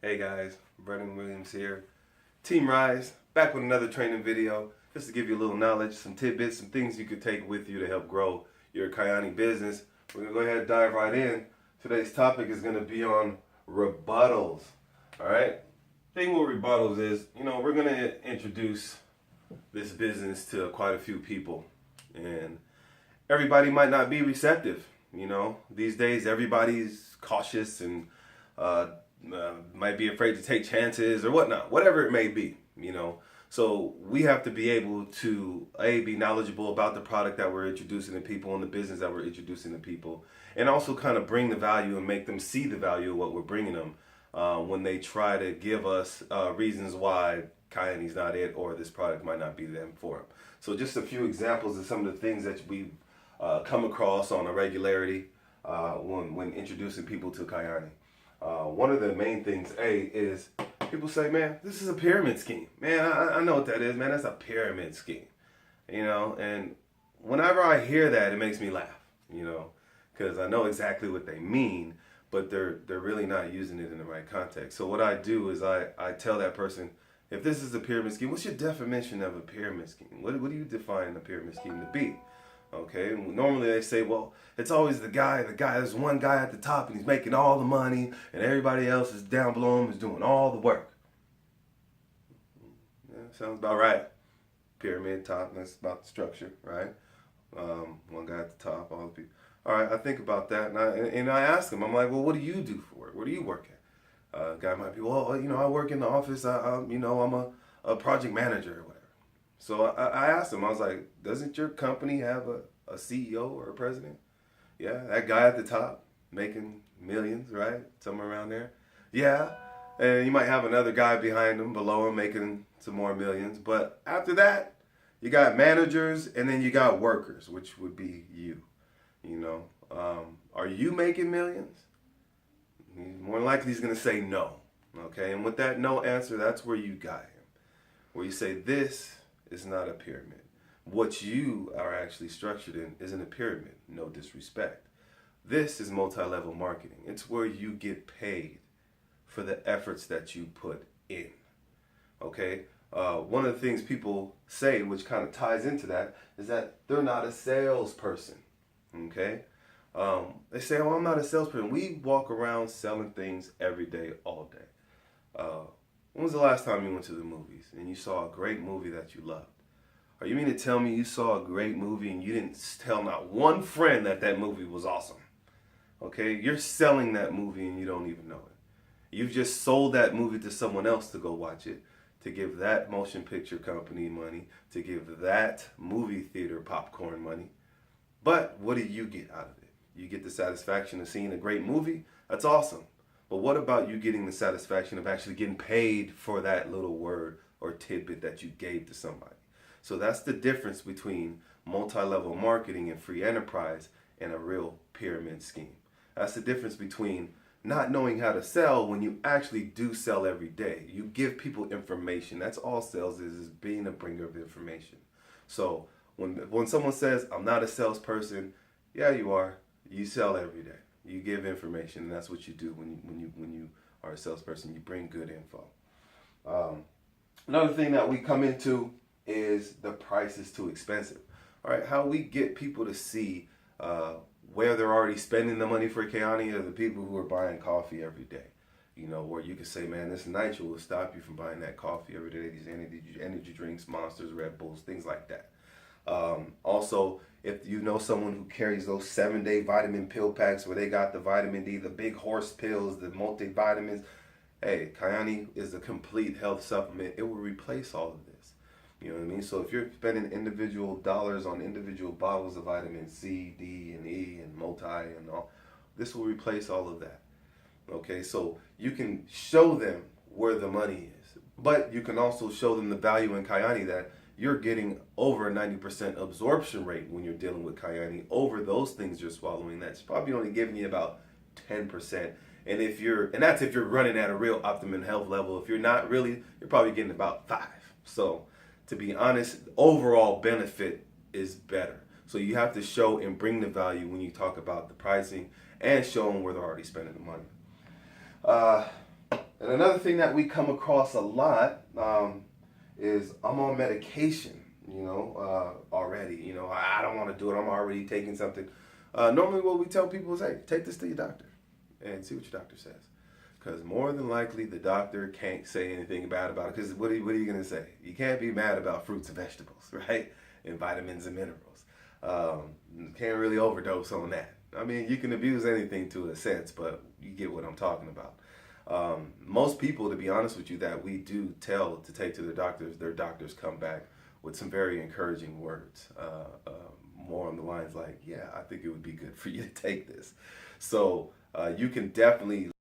Hey guys, Brendan Williams here. Team R.I.S E, back with another training video, just to give you a little knowledge, some tidbits, some things you could take with you to help grow your Kyani business. We're going to go ahead and dive right in. Today's topic is going to be on rebuttals. Alright? Thing with rebuttals is, we're going to introduce this business to quite a few people. And everybody might not be receptive. These days everybody's cautious and might be afraid to take chances or whatnot, whatever it may be, So we have to be able to, be knowledgeable about the product that we're introducing to people and the business that we're introducing to people, and also kind of bring the value and make them see the value of what we're bringing them when they try to give us reasons why Kyani's not it or this product might not be them for them. So just a few examples of some of the things that we come across on a regularity when introducing people to Kyani. One of the main things, is people say, man, this is a pyramid scheme. Man, I know what that is, man. That's a pyramid scheme. And whenever I hear that, it makes me laugh, because I know exactly what they mean, but they're really not using it in the right context. So what I do is I tell that person, if this is a pyramid scheme, what's your definition of a pyramid scheme? What do you define a pyramid scheme to be? Okay, normally they say, well, it's always there's one guy at the top and he's making all the money and everybody else is down below him is doing all the work. Yeah, sounds about right. Pyramid top, that's about the structure, right? One guy at the top, all the people. All right, I think about that and I ask him, I'm like, well, what do you do for work? Where do you work at? Guy might be, well, I work in the office, I'm a project manager or whatever. So I asked him, I was like, doesn't your company have a CEO or a president? Yeah, that guy at the top making millions, right? Somewhere around there. Yeah, and you might have another guy behind him, below him, making some more millions. But after that, you got managers and then you got workers, which would be you. Are you making millions? More than likely he's going to say no. Okay, and with that no answer, that's where you got him. Where you say this is not a pyramid. What you are actually structured in isn't a pyramid, no disrespect. This is multi-level marketing. It's where you get paid for the efforts that you put in. Okay? One of the things people say, which kind of ties into that, is that they're not a salesperson. Okay? They say, oh, I'm not a salesperson. We walk around selling things every day, all day. When was the last time you went to the movies and you saw a great movie that you loved? Are you mean to tell me you saw a great movie and you didn't tell not one friend that movie was awesome? Okay, you're selling that movie and you don't even know it. You've just sold that movie to someone else to go watch it, to give that motion picture company money, to give that movie theater popcorn money. But what do you get out of it? You get the satisfaction of seeing a great movie. That's awesome. But what about you getting the satisfaction of actually getting paid for that little word or tidbit that you gave to somebody? So that's the difference between multi-level marketing and free enterprise and a real pyramid scheme. That's the difference between not knowing how to sell when you actually do sell every day. You give people information. That's all sales is being a bringer of information. So when someone says, I'm not a salesperson, yeah, you are. You sell every day. You give information, and that's what you do when you are a salesperson. You bring good info. Another thing that we come into is the price is too expensive. All right, how we get people to see where they're already spending the money for Kyani are the people who are buying coffee every day. Where you can say, man, this nitro will stop you from buying that coffee every day. These energy drinks, Monsters, Red Bulls, things like that. Also, if you know someone who carries those 7-day vitamin pill packs where they got the vitamin D, the big horse pills, the multivitamins, hey, Kyani is a complete health supplement. It will replace all of this. You know what I mean? So if you're spending individual dollars on individual bottles of vitamin C, D, and E, and multi, and all, this will replace all of that. Okay, so you can show them where the money is, but you can also show them the value in Kyani that you're getting over a 90% absorption rate when you're dealing with Kyani over those things you're swallowing. That's probably only giving you about 10%. And that's if you're running at a real optimum health level. If you're not really, you're probably getting about 5. So to be honest, overall benefit is better. So you have to show and bring the value when you talk about the pricing and show them where they're already spending the money. And another thing that we come across a lot is I'm on medication, already. I don't want to do it. I'm already taking something. Normally what we tell people is, hey, take this to your doctor and see what your doctor says. Because more than likely the doctor can't say anything bad about it. Because what are you going to say? You can't be mad about fruits and vegetables, right? And vitamins and minerals. Can't really overdose on that. I mean, you can abuse anything to a sense, but you get what I'm talking about. Most people, to be honest with you, that we do tell to take to their doctors come back with some very encouraging words. More on the lines like, yeah, I think it would be good for you to take this. So you can definitely